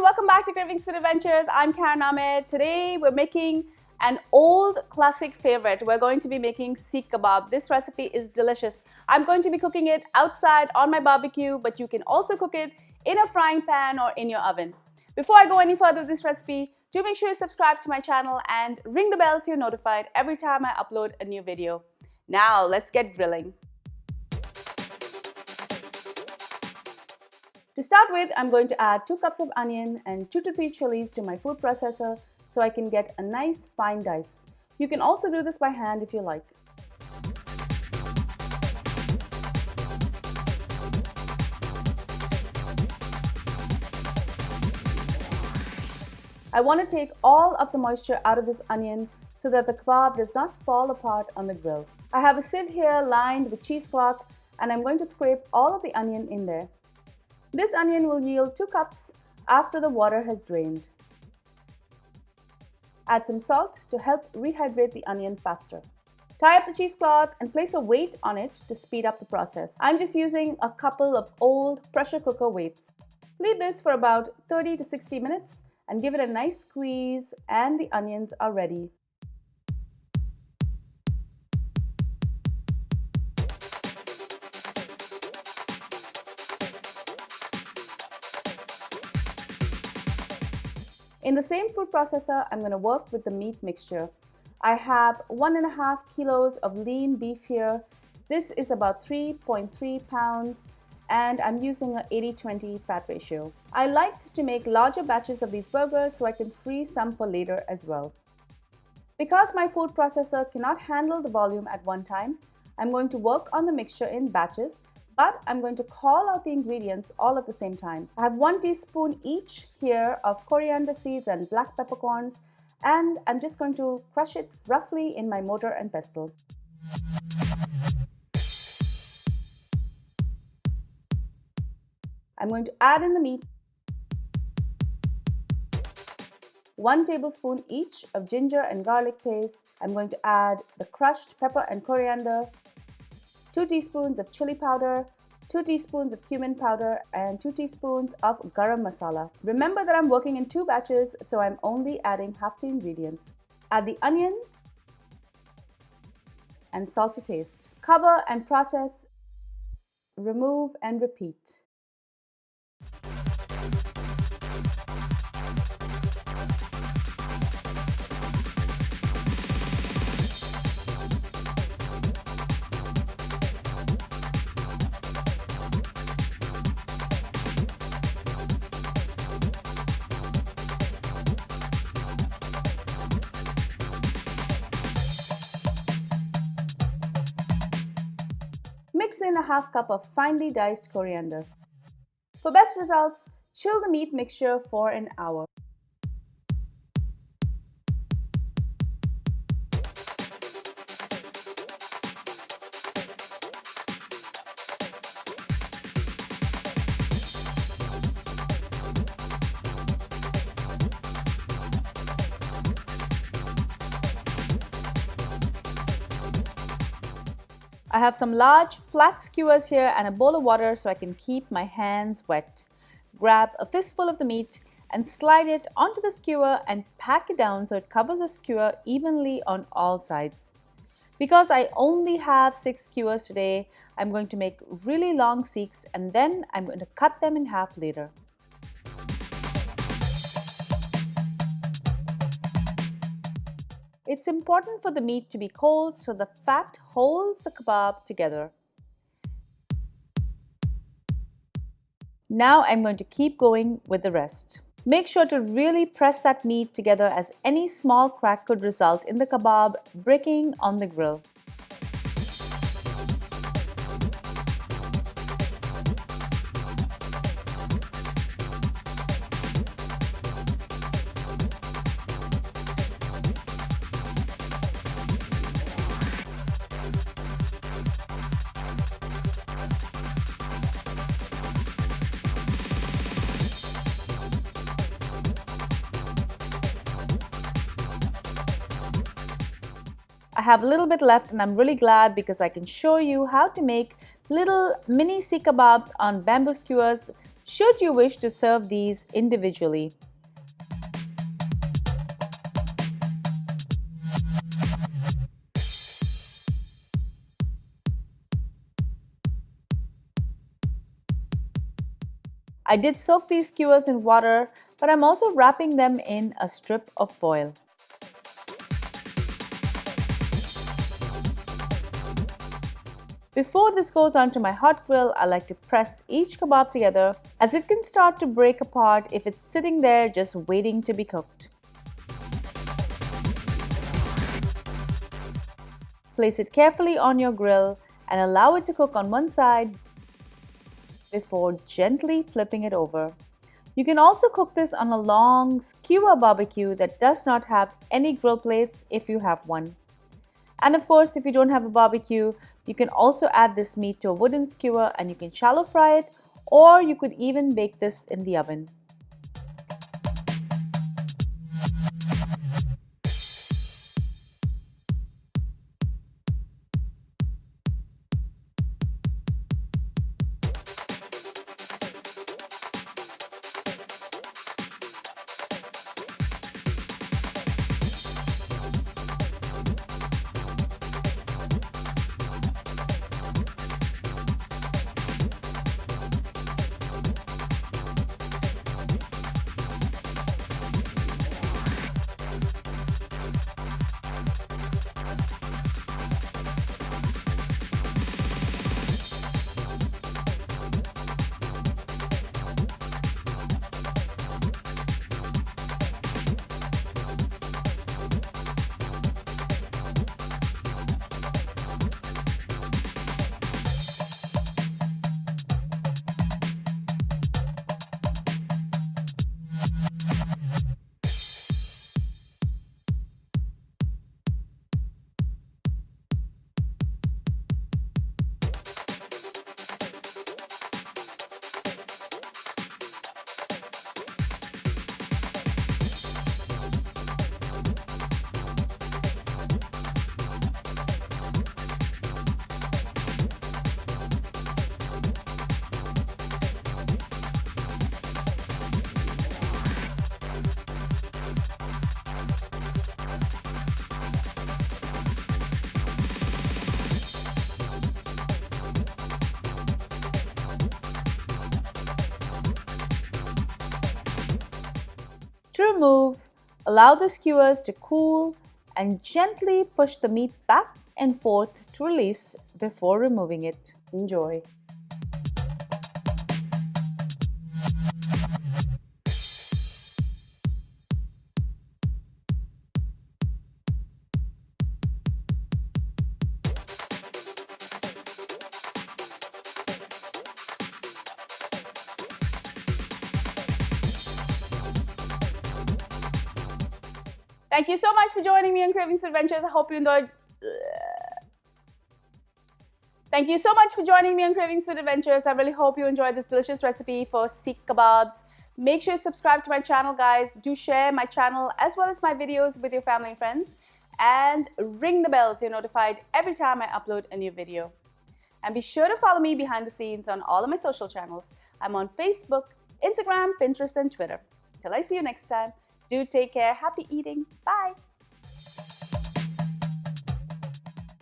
welcome back to Cravings Food Adventures. I'm Karen Ahmed. Today we're making an old classic favorite. We're going to be making Seekh Kebab. This recipe is delicious. I'm going to be cooking it outside on my barbecue, but you can also cook it in a frying pan or in your oven. Before I go any further with this recipe, do make sure you subscribe to my channel and ring the bell so you're notified every time I upload a new video. Now let's get grilling. To start with, I'm going to add 2 cups of onion and 2 to 3 chilies to my food processor so I can get a nice fine dice. You can also do this by hand if you like. I want to take all of the moisture out of this onion so that the kebab does not fall apart on the grill. I have a sieve here lined with cheesecloth and I'm going to scrape all of the onion in there. This onion will yield 2 cups after the water has drained. Add some salt to help rehydrate the onion faster. Tie up the cheesecloth and place a weight on it to speed up the process. I'm just using a couple of old pressure cooker weights. Leave this for about 30 to 60 minutes and give it a nice squeeze and the onions are ready. In the same food processor, I'm going to work with the meat mixture. I have 1.5 kilos of lean beef here. This is about 3.3 pounds and I'm using an 80-20 fat ratio. I like to make larger batches of these burgers so I can freeze some for later as well. Because my food processor cannot handle the volume at one time, I'm going to work on the mixture in batches, but I'm going to call out the ingredients all at the same time. I have 1 teaspoon each here of coriander seeds and black peppercorns, and I'm just going to crush it roughly in my mortar and pestle. I'm going to add in the meat, 1 tablespoon each of ginger and garlic paste. I'm going to add the crushed pepper and coriander, 2 teaspoons of chili powder, 2 teaspoons of cumin powder, and 2 teaspoons of Garam Masala. Remember that I'm working in 2 batches, so I'm only adding half the ingredients. Add the onion and salt to taste. Cover and process, remove and repeat. Mix in a half cup of finely diced coriander. For best results, chill the meat mixture for an hour. I have some large flat skewers here and a bowl of water so I can keep my hands wet. Grab a fistful of the meat and slide it onto the skewer and pack it down so it covers the skewer evenly on all sides. Because I only have 6 skewers today, I'm going to make really long seeks and then I'm going to cut them in half later. It's important for the meat to be cold so the fat holds the kebab together. Now I'm going to keep going with the rest. Make sure to really press that meat together as any small crack could result in the kebab breaking on the grill. I have a little bit left and I'm really glad because I can show you how to make little mini Seekh Kebabs on bamboo skewers should you wish to serve these individually. I did soak these skewers in water, but I'm also wrapping them in a strip of foil. Before this goes onto my hot grill, I like to press each kebab together as it can start to break apart if it's sitting there just waiting to be cooked. Place it carefully on your grill and allow it to cook on one side before gently flipping it over. You can also cook this on a long skewer barbecue that does not have any grill plates if you have one. And of course, if you don't have a barbecue, you can also add this meat to a wooden skewer and you can shallow fry it, or you could even bake this in the oven. To remove, allow the skewers to cool and gently push the meat back and forth to release before removing it. Enjoy. Thank you so much for joining me on Cravings for Adventures. I hope you enjoyed. Thank you so much for joining me on Cravings for Adventures. I really hope you enjoyed this delicious recipe for Seekh Kebabs. Make sure to subscribe to my channel, guys. Do share my channel as well as my videos with your family and friends. And ring the bell so you're notified every time I upload a new video. And be sure to follow me behind the scenes on all of my social channels. I'm on Facebook, Instagram, Pinterest, and Twitter. Till I see you next time. Do take care. Happy eating. Bye.